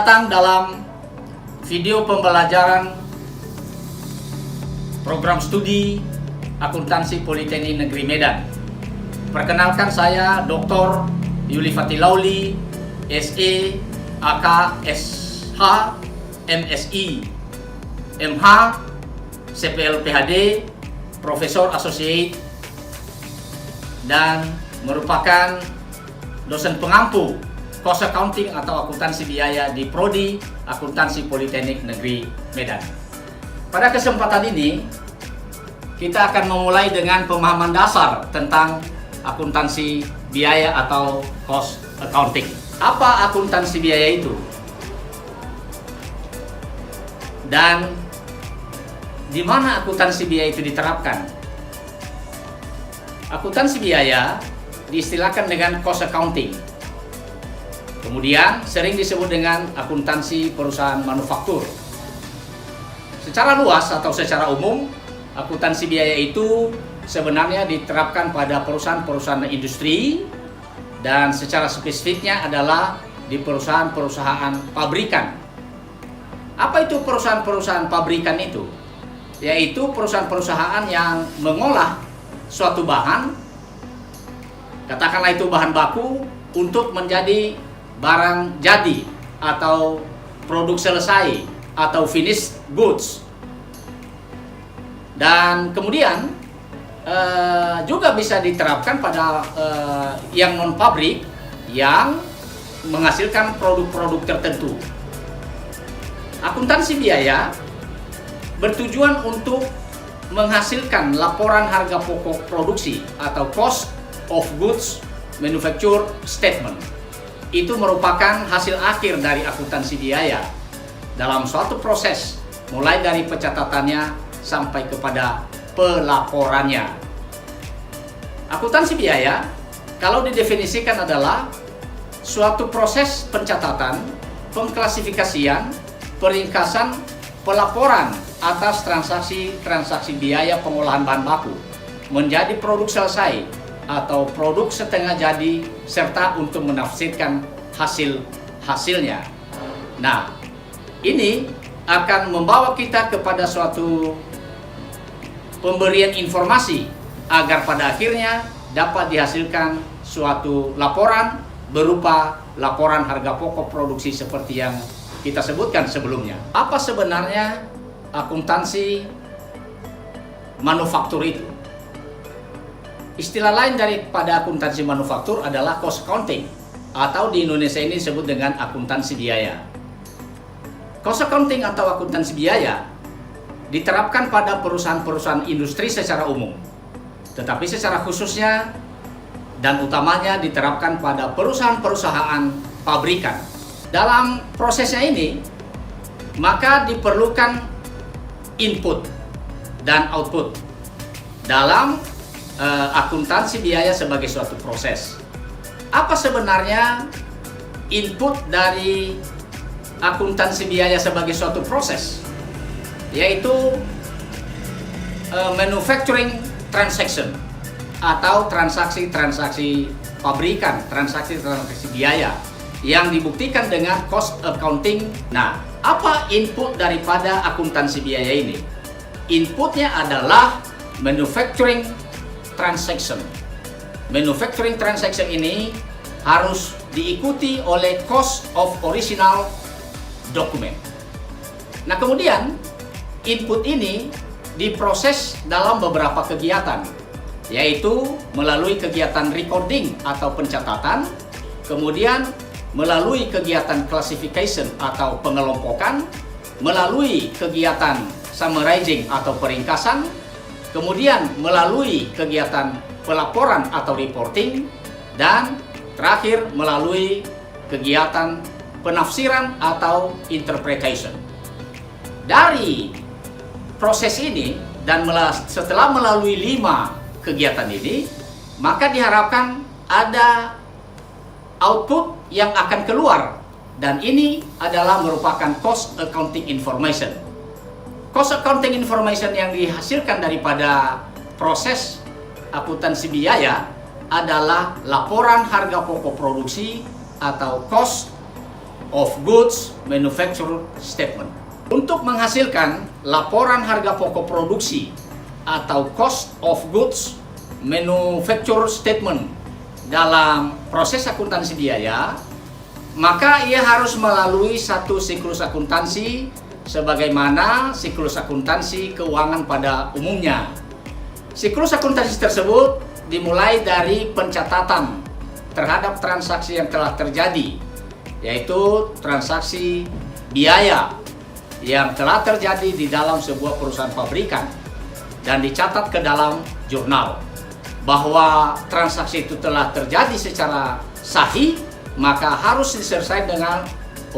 datang dalam video pembelajaran program studi Akuntansi Politeknik Negeri Medan. Perkenalkan, saya Dr. Yuli Fatilauli, SE, AK, SH, MSI, MH, CPL PhD, Profesor Associate, dan merupakan dosen pengampu Cost Accounting atau akuntansi biaya di Prodi Akuntansi Politeknik Negeri Medan. Pada kesempatan ini, kita akan memulai dengan pemahaman dasar tentang akuntansi biaya atau cost accounting. Apa akuntansi biaya itu? Dan di mana akuntansi biaya itu diterapkan? Akuntansi biaya diistilahkan dengan cost accounting. Kemudian sering disebut dengan akuntansi perusahaan manufaktur. Secara luas atau secara umum, akuntansi biaya itu sebenarnya diterapkan pada perusahaan-perusahaan industri, dan secara spesifiknya adalah di perusahaan-perusahaan pabrikan. Apa itu perusahaan-perusahaan pabrikan itu? Yaitu perusahaan-perusahaan yang mengolah suatu bahan, katakanlah itu bahan baku, untuk menjadi barang jadi atau produk selesai atau finished goods. Dan kemudian juga bisa diterapkan pada yang non pabrik yang menghasilkan produk-produk tertentu. Akuntansi biaya bertujuan untuk menghasilkan laporan harga pokok produksi atau cost of goods manufacture statement. Itu merupakan hasil akhir dari akuntansi biaya dalam suatu proses, mulai dari pencatatannya sampai kepada pelaporannya. Akuntansi biaya kalau didefinisikan adalah suatu proses pencatatan, pengklasifikasian, peringkasan, pelaporan atas transaksi biaya pengolahan bahan baku menjadi produk selesai atau produk setengah jadi, serta untuk menafsirkan hasilnya. Nah, ini akan membawa kita kepada suatu pemberian informasi agar pada akhirnya dapat dihasilkan suatu laporan berupa laporan harga pokok produksi seperti yang kita sebutkan sebelumnya. Apa sebenarnya akuntansi manufaktur itu? Istilah lain daripada akuntansi manufaktur adalah cost accounting, atau di Indonesia ini disebut dengan akuntansi biaya. Cost accounting atau akuntansi biaya diterapkan pada perusahaan-perusahaan industri secara umum, tetapi secara khususnya dan utamanya diterapkan pada perusahaan-perusahaan pabrikan. Dalam prosesnya ini, maka diperlukan input dan output dalam akuntansi biaya sebagai suatu proses. Apa sebenarnya input dari akuntansi biaya sebagai suatu proses? Yaitu manufacturing transaction atau transaksi-transaksi pabrikan, transaksi-transaksi biaya yang dibuktikan dengan cost accounting. Nah, apa input daripada akuntansi biaya ini? Inputnya adalah manufacturing transaction. Manufacturing transaction ini harus diikuti oleh cost of original document. Nah, kemudian input ini diproses dalam beberapa kegiatan, yaitu melalui kegiatan recording atau pencatatan, kemudian melalui kegiatan classification atau pengelompokan, melalui kegiatan summarizing atau peringkasan, kemudian melalui kegiatan pelaporan atau reporting, dan terakhir melalui kegiatan penafsiran atau interpretation. Dari proses ini dan setelah melalui 5 kegiatan ini, maka diharapkan ada output yang akan keluar, dan ini adalah merupakan cost accounting information. Cost accounting information yang dihasilkan daripada proses akuntansi biaya adalah laporan harga pokok produksi atau cost of goods manufacture statement. Untuk menghasilkan laporan harga pokok produksi atau cost of goods manufacture statement dalam proses akuntansi biaya, maka ia harus melalui satu siklus akuntansi sebagaimana siklus akuntansi keuangan pada umumnya. Siklus akuntansi tersebut dimulai dari pencatatan terhadap transaksi yang telah terjadi, yaitu transaksi biaya yang telah terjadi di dalam sebuah perusahaan pabrikan dan dicatat ke dalam jurnal. Bahwa transaksi itu telah terjadi secara sahih, maka harus disertai dengan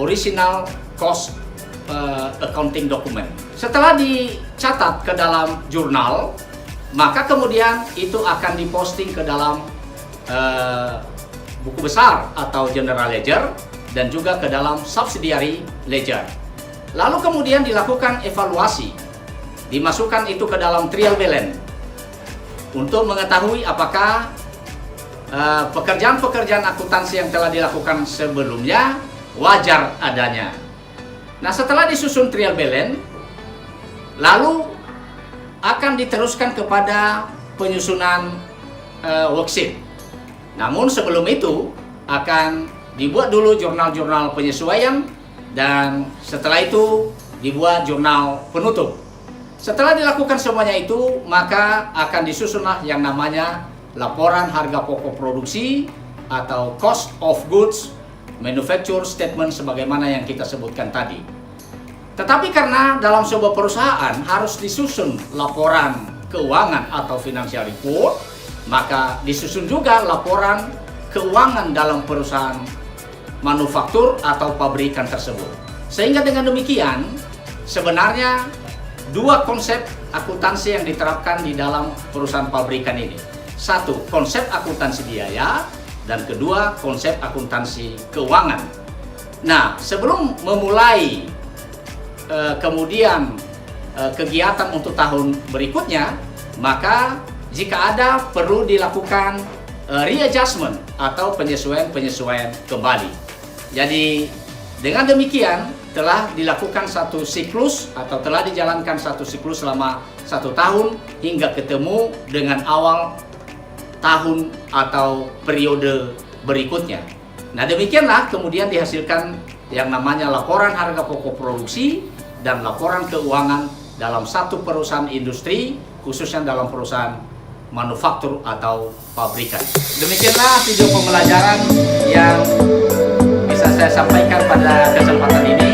original cost accounting document. Setelah dicatat ke dalam jurnal, maka kemudian itu akan diposting ke dalam buku besar atau general ledger dan juga ke dalam subsidiary ledger. Lalu kemudian dilakukan evaluasi, dimasukkan itu ke dalam trial balance untuk mengetahui apakah pekerjaan-pekerjaan akuntansi yang telah dilakukan sebelumnya wajar adanya. Nah, setelah disusun trial balance, lalu akan diteruskan kepada penyusunan worksheet. Namun sebelum itu akan dibuat dulu jurnal-jurnal penyesuaian dan setelah itu dibuat jurnal penutup. Setelah dilakukan semuanya itu, maka akan disusunlah yang namanya laporan harga pokok produksi atau cost of goods manufacture statement sebagaimana yang kita sebutkan tadi. Tetapi karena dalam sebuah perusahaan harus disusun laporan keuangan atau financial report, maka disusun juga laporan keuangan dalam perusahaan manufaktur atau pabrikan tersebut. Sehingga dengan demikian sebenarnya dua konsep akuntansi yang diterapkan di dalam perusahaan pabrikan ini. Satu, konsep akuntansi biaya, dan kedua, konsep akuntansi keuangan. Nah, sebelum memulai kemudian kegiatan untuk tahun berikutnya, maka jika ada perlu dilakukan readjustment atau penyesuaian kembali. Jadi dengan demikian telah dilakukan satu siklus atau telah dijalankan satu siklus selama 1 tahun hingga ketemu dengan awal tahun atau periode berikutnya. Nah, demikianlah kemudian dihasilkan yang namanya laporan harga pokok produksi dan laporan keuangan dalam satu perusahaan industri, khususnya dalam perusahaan manufaktur atau pabrikan. Demikianlah video pembelajaran yang bisa saya sampaikan pada kesempatan ini.